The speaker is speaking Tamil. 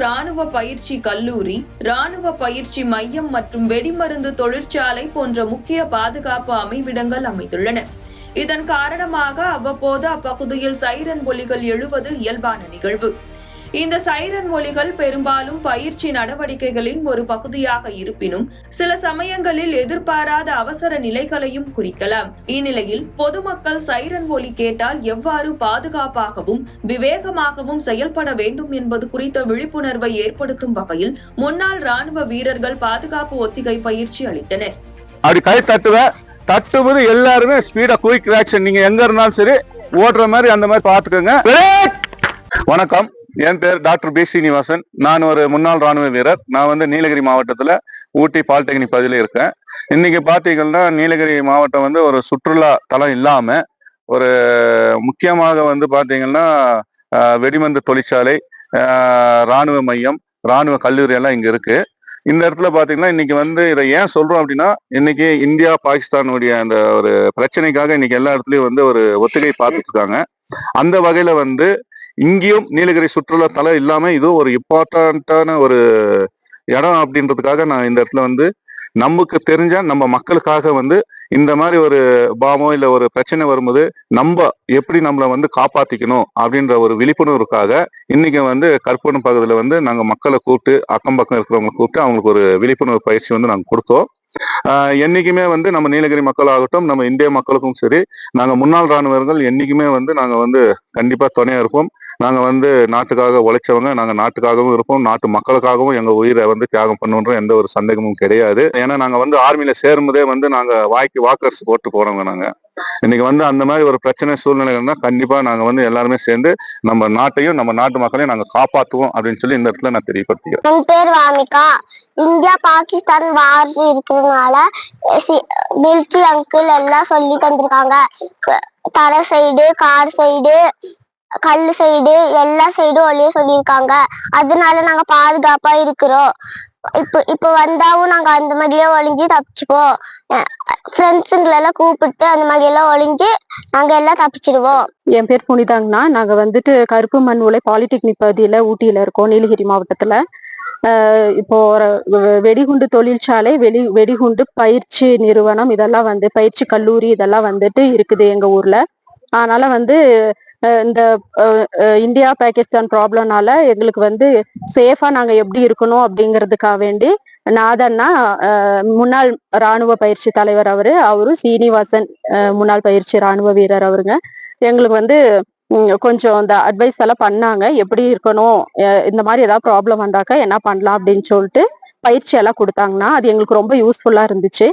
ராணுவ பயிற்சி கல்லூரி, ராணுவ பயிற்சி மையம் மற்றும் வெடிமருந்து தொழிற்சாலை போன்ற முக்கிய பாதுகாப்பு அமைவிடங்கள் அமைந்துள்ளன. இதன் காரணமாக அவ்வப்போது அப்பகுதியில் சைரன் ஒலிகள் எழுவது இயல்பான நிகழ்வு. இந்த சைரன் ஒலிகள் பெரும்பாலும் பயிற்சி நடவடிக்கைகளின் ஒரு பகுதியாக இருப்பினும் சில சமயங்களில் எதிர்பாராத அவசர நிலைகளையும் குறிக்கலாம். இந்நிலையில் பொதுமக்கள் சைரன் ஒலி கேட்டால் எவ்வாறு பாதுகாப்பாகவும் விவேகமாகவும் செயல்பட வேண்டும் என்பது குறித்த விழிப்புணர்வை ஏற்படுத்தும் வகையில் முன்னாள் ராணுவ வீரர்கள் பாதுகாப்பு ஒத்திகை பயிற்சி அளித்தனர். தட்டுவது எல்லாருமே ஸ்பீடா குயிக் ரியாக்ஷன், நீங்க எங்க இருந்தாலும் சரி ஓடுற மாதிரி அந்த மாதிரி பாத்துக்கோங்க. வணக்கம், என் பேர் டாக்டர் பி சீனிவாசன். நான் ஒரு முன்னாள் ராணுவ வீரர். நான் நீலகிரி மாவட்டத்துல ஊட்டி பாலிடெக்னிக் பகுதியில இருக்கேன். இன்னைக்கு பாத்தீங்கன்னா நீலகிரி மாவட்டம் ஒரு சுற்றுலா தலம் இல்லாம ஒரு முக்கியமாக பாத்தீங்கன்னா வெடிமருந்து தொழிற்சாலை, ராணுவ மையம், ராணுவ கல்லூரி எல்லாம் இங்க இருக்கு. இந்த இடத்துல பாத்தீங்கன்னா இன்னைக்கு இதை ஏன் சொல்றோம் அப்படின்னா, இன்னைக்கு இந்தியா பாகிஸ்தானுடைய அந்த ஒரு பிரச்சனைக்காக இன்னைக்கு எல்லா இடத்துலயும் ஒரு ஒத்திகை பார்த்துட்டு இருக்காங்க. அந்த வகையில இங்கேயும் நீலகிரி சுற்றுலா தலம் இல்லாம இது ஒரு இம்பார்ட்டன்டான ஒரு இடம் அப்படின்றதுக்காக நான் இந்த இடத்துல நமக்கு தெரிஞ்ச நம்ம மக்களுக்காக இந்த மாதிரி ஒரு பாமோ இல்ல ஒரு பிரச்சனை வரும்போது நம்ம எப்படி நம்மளை காப்பாத்திக்கணும் அப்படின்ற ஒரு விழிப்புணர்வுக்காக இன்னைக்கு கற்பூரம் பகுதியில நாங்க மக்களை கூப்பிட்டு அக்கம் பக்கம் இருக்கிறவங்களை கூப்பிட்டு அவங்களுக்கு ஒரு விழிப்புணர்வு பயிற்சி நாங்க கொடுத்தோம். என்னைக்குமே நம்ம நீலகிரி மக்களாகட்டும் நம்ம இந்திய மக்களுக்கும் சரி, நாங்க முன்னாள் ராணுவர்கள் என்னைக்குமே நாங்க கண்டிப்பா துணையா இருப்போம். நாங்க நாட்டுக்காக உழைச்சவங்க, நாங்க நாட்டுக்காகவும் இருப்போம், நாட்டு மக்களுக்காகவும் எங்க உயிரை தியாகம் பண்ணுன்ற எந்த ஒரு சந்தேகமும் கிடையாது. ஏன்னா நாங்க ஆர்மியில சேரும்போதே நாங்க வாக்கர்ஸ் போட்டு போறவங்க. நாங்க இன்னைக்கு அந்த மாதிரி ஒரு பிரச்சனை சூழ்நிலைகள்னா கண்டிப்பா நாங்க எல்லாருமே சேர்ந்து நம்ம நாட்டையும் நம்ம நாட்டு மக்களையும் நாங்க காப்பாத்துவோம் அப்படின்னு சொல்லி இந்த இடத்துல நான் தெரியப்படுத்திக்கிறேன். என் பேர் வாமிகா. இந்தியா பாகிஸ்தான் வார் இருக்கிறதுனால மிலிட்ரி அங்கிள் எல்லாம் சொல்லி தந்திருக்காங்க. தரை சைடு, கார் சைடு, கல்லு சைடு, எல்லா சைடும் ஒளிய சொல்லியிருக்காங்க. அதனால நாங்க பாதுகாப்பா இருக்கிறோம். இப்ப வந்தாவும் நாங்க அந்த மாதிரியே ஒளிஞ்சு தப்பிச்சுப்போம். ஃப்ரெண்ட்ஸுங்களை எல்லாம் கூப்பிட்டு அந்த மாதிரி எல்லாம் ஒளிஞ்சு நாங்க எல்லாம் தப்பிச்சிடுவோம். என் பேர் புனிதாங்கண்ணா. நாங்க கருப்பு மண் உலை பாலிடெக்னிக் பகுதியில ஊட்டியில இருக்கோம், நீலகிரி மாவட்டத்துல. இப்போ வெடிகுண்டு தொழிற்சாலை, வெடிகுண்டு பயிற்சி நிறுவனம், இதெல்லாம் பயிற்சி கல்லூரி இதெல்லாம் இருக்குது எங்க ஊர்ல. அதனால இந்த இந்தியா பாகிஸ்தான் ப்ராப்ளம்னால எங்களுக்கு சேஃபா நாங்க எப்படி இருக்கணும் அப்படிங்கிறதுக்காக வேண்டி நாதன்னா முன்னாள் ராணுவ பயிற்சி தலைவர் அவரு சீனிவாசன் முன்னாள் பயிற்சி ராணுவ வீரர் அவருங்க எங்களுக்கு கொஞ்சம் இந்த அட்வைஸ் எல்லாம் பண்ணாங்க. எப்படி இருக்கணும், இந்த மாதிரி ஏதாவது ப்ராப்ளம் வந்தாக்கா என்ன பண்ணலாம் அப்படின்னு சொல்லிட்டு பயிற்சி எல்லாம் கொடுத்தாங்கன்னா அது எங்களுக்கு ரொம்ப யூஸ்ஃபுல்லா இருந்துச்சு.